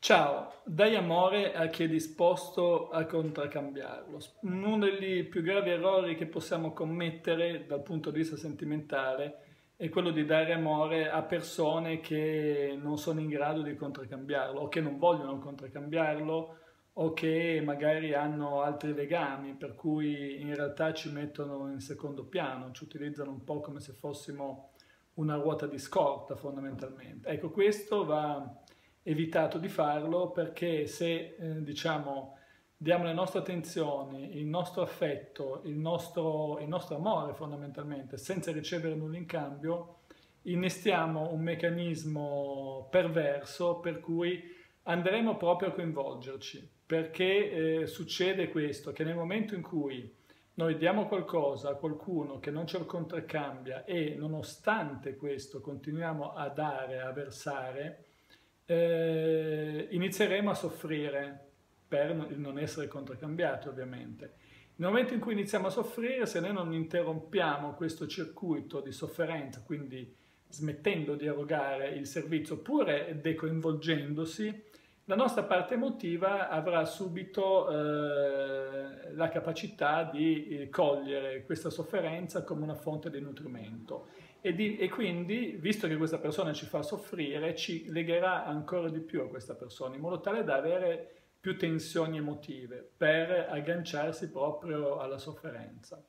Ciao, dai amore a chi è disposto a contraccambiarlo. Uno dei più gravi errori che possiamo commettere dal punto di vista sentimentale è quello di dare amore a persone che non sono in grado di contraccambiarlo o che non vogliono contraccambiarlo o che magari hanno altri legami, per cui in realtà ci mettono in secondo piano, ci utilizzano un po' come se fossimo una ruota di scorta fondamentalmente. Ecco, questo va evitato di farlo perché se diciamo diamo le nostre attenzioni, il nostro affetto, il nostro amore fondamentalmente, senza ricevere nulla in cambio, innestiamo un meccanismo perverso per cui andremo proprio a coinvolgerci, perché succede questo, che nel momento in cui noi diamo qualcosa a qualcuno che non ce lo contraccambia e nonostante questo continuiamo a dare, a versare, inizieremo a soffrire per il non essere contraccambiati ovviamente. Nel momento in cui iniziamo a soffrire, se noi non interrompiamo questo circuito di sofferenza, quindi smettendo di erogare il servizio oppure decoinvolgendosi, la nostra parte emotiva avrà subito la capacità di cogliere questa sofferenza come una fonte di nutrimento e quindi, visto che questa persona ci fa soffrire, ci legherà ancora di più a questa persona, in modo tale da avere più tensioni emotive per agganciarsi proprio alla sofferenza.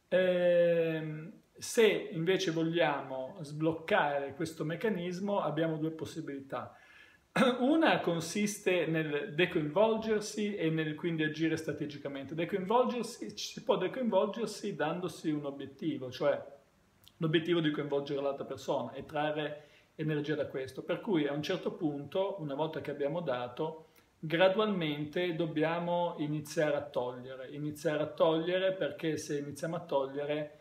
Se invece vogliamo sbloccare questo meccanismo, abbiamo due possibilità. Una consiste nel decoinvolgersi e nel quindi agire strategicamente. Si può decoinvolgersi dandosi un obiettivo, cioè l'obiettivo di coinvolgere l'altra persona e trarre energia da questo. Per cui a un certo punto, una volta che abbiamo dato, gradualmente dobbiamo iniziare a togliere perché se iniziamo a togliere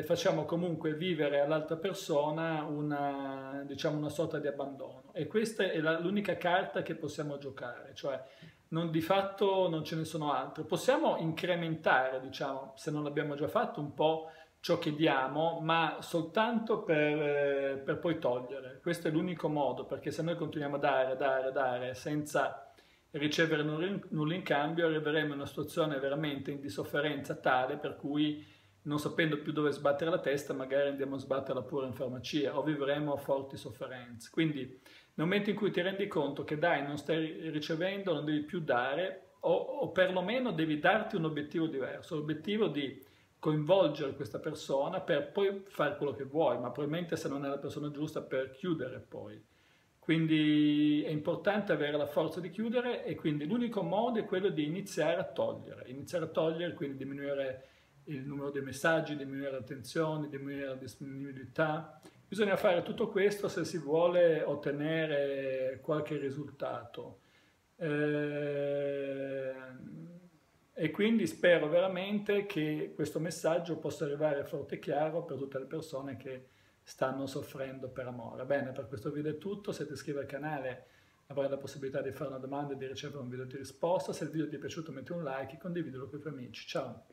facciamo comunque vivere all'altra persona diciamo, una sorta di abbandono e questa è l'unica carta che possiamo giocare, cioè di fatto non ce ne sono altre. Possiamo incrementare, diciamo, se non l'abbiamo già fatto, un po' ciò che diamo, ma soltanto per poi togliere. Questo è l'unico modo, perché se noi continuiamo a dare senza ricevere nulla in cambio, arriveremo in una situazione veramente di sofferenza tale per cui non sapendo più dove sbattere la testa, magari andiamo a sbatterla pure in farmacia o vivremo forti sofferenze. Quindi nel momento in cui ti rendi conto che dai, non stai ricevendo, non devi più dare o perlomeno devi darti un obiettivo diverso, l'obiettivo di coinvolgere questa persona per poi fare quello che vuoi, ma probabilmente se non è la persona giusta per chiudere poi. Quindi è importante avere la forza di chiudere e quindi l'unico modo è quello di iniziare a togliere, quindi diminuire il numero dei messaggi, diminuire l'attenzione, diminuire la disponibilità. Bisogna fare tutto questo se si vuole ottenere qualche risultato. E quindi spero veramente che questo messaggio possa arrivare forte e chiaro per tutte le persone che stanno soffrendo per amore. Bene, per questo video è tutto. Se ti iscrivi al canale avrai la possibilità di fare una domanda e di ricevere un video di risposta. Se il video ti è piaciuto metti un like e condividilo con i tuoi amici. Ciao!